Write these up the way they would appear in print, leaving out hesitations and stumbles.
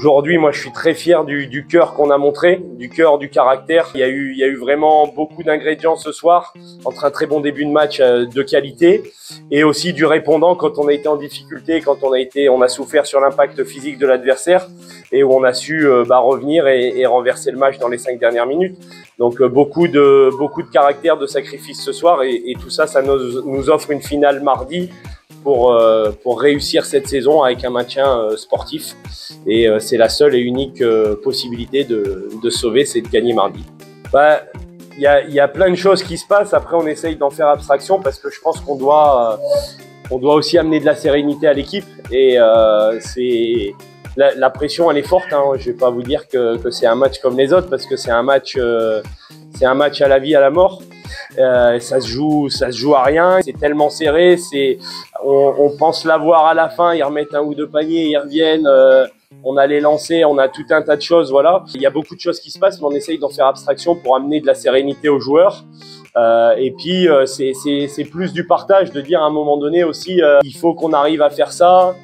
Aujourd'hui, moi, je suis très fier du cœur qu'on a montré, du cœur, du caractère. Il y a eu vraiment beaucoup d'ingrédients ce soir, entre un très bon début de match de qualité et aussi du répondant quand on a été en difficulté, quand on a souffert sur l'impact physique de l'adversaire et où on a su revenir et renverser le match dans les 5 dernières minutes. Donc beaucoup de caractère, de sacrifice ce soir et tout ça, ça nous offre une finale mardi pour réussir cette saison avec un maintien sportif. Et c'est la seule et unique possibilité de sauver, c'est de gagner mardi. Il y a plein de choses qui se passent. Après, on essaye d'en faire abstraction parce que je pense qu'on doit aussi amener de la sérénité à l'équipe. Et la pression, elle est forte. Hein. Je vais pas vous dire que c'est un match comme les autres parce que c'est un match à la vie, à la mort. Ça se joue à rien. C'est tellement serré. On pense l'avoir à la fin. Ils remettent un ou deux paniers, ils reviennent. On a les lancers, on a tout un tas de choses. Voilà. Il y a beaucoup de choses qui se passent, mais on essaye d'en faire abstraction pour amener de la sérénité aux joueurs. Et puis c'est plus du partage, de dire à un moment donné aussi, il faut qu'on arrive à faire ça.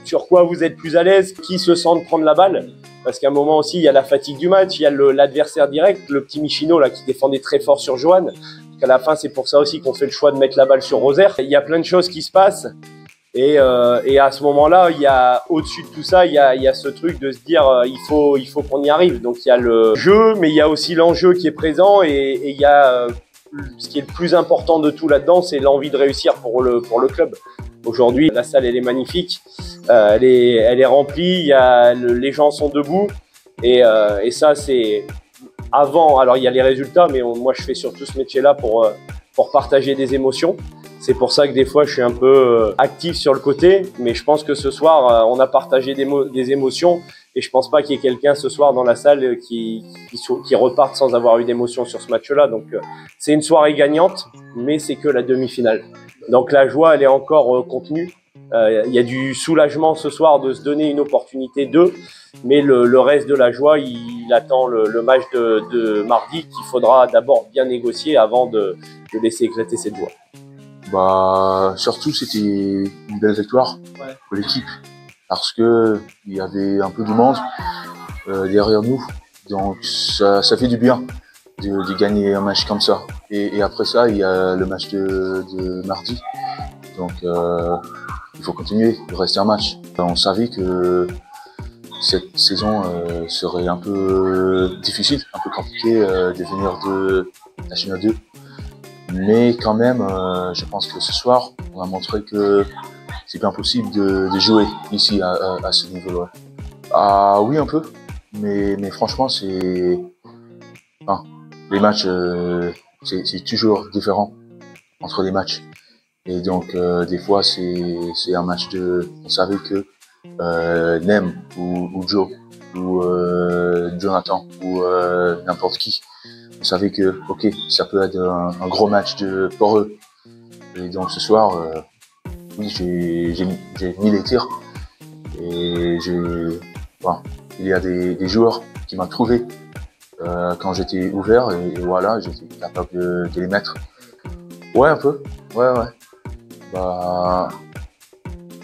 Sur quoi vous êtes plus à l'aise, qui se sent de prendre la balle, parce qu'à un moment aussi il y a la fatigue du match, il y a l'adversaire direct, le petit Michino là qui défendait très fort sur Johan. À la fin c'est pour ça aussi qu'on fait le choix de mettre la balle sur Rosaire. Il y a plein de choses qui se passent et à ce moment-là il y a au-dessus de tout ça il y a ce truc de se dire il faut qu'on y arrive. Donc il y a le jeu, mais il y a aussi l'enjeu qui est présent et il y a ce qui est le plus important de tout là-dedans, c'est l'envie de réussir pour le club. Aujourd'hui, la salle, elle est magnifique, elle est remplie, les gens sont debout et ça, c'est avant. Alors, il y a les résultats, mais moi, je fais surtout ce métier-là pour partager des émotions. C'est pour ça que des fois, je suis un peu actif sur le côté, mais je pense que ce soir, on a partagé des émotions et je pense pas qu'il y ait quelqu'un ce soir dans la salle qui reparte sans avoir eu d'émotion sur ce match-là. Donc, c'est une soirée gagnante, mais c'est que la demi-finale. Donc la joie, elle est encore contenue. Il y a du soulagement ce soir de se donner une opportunité d'eux, mais le reste de la joie, il attend le match de mardi qu'il faudra d'abord bien négocier avant de laisser éclater cette joie. Surtout, c'était une belle victoire pour l'équipe parce que il y avait un peu de monde derrière nous, donc ça fait du bien de gagner un match comme ça. Et après ça, il y a le match de mardi. Donc, il faut continuer, il reste un match. On savait que cette saison serait un peu difficile, un peu compliqué de venir de National 2. Mais quand même, je pense que ce soir, on a montré que c'est bien possible de jouer ici à ce niveau-là. Ah oui, un peu. Mais franchement, c'est... Enfin, les matchs, c'est toujours différent entre les matchs. Et donc, des fois, c'est un match on savait que Nem ou Joe ou Jonathan ou n'importe qui, on savait que, ok, ça peut être un gros match pour eux. Et donc, ce soir, oui, j'ai mis les tirs et il y a des joueurs qui m'ont trouvé quand j'étais ouvert et voilà, j'étais capable de les mettre. Ouais, un peu. Ouais.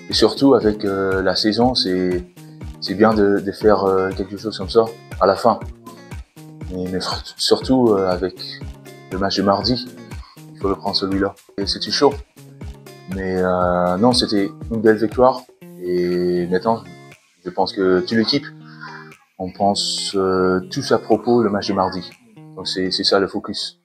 Et surtout avec la saison, c'est bien de faire quelque chose comme ça à la fin. Mais surtout avec le match de mardi, il faut le prendre celui-là. Et c'était chaud. Mais non, c'était une belle victoire. Et maintenant, je pense que toute l'équipe, on pense tous à propos le match de mardi. Donc c'est ça le focus.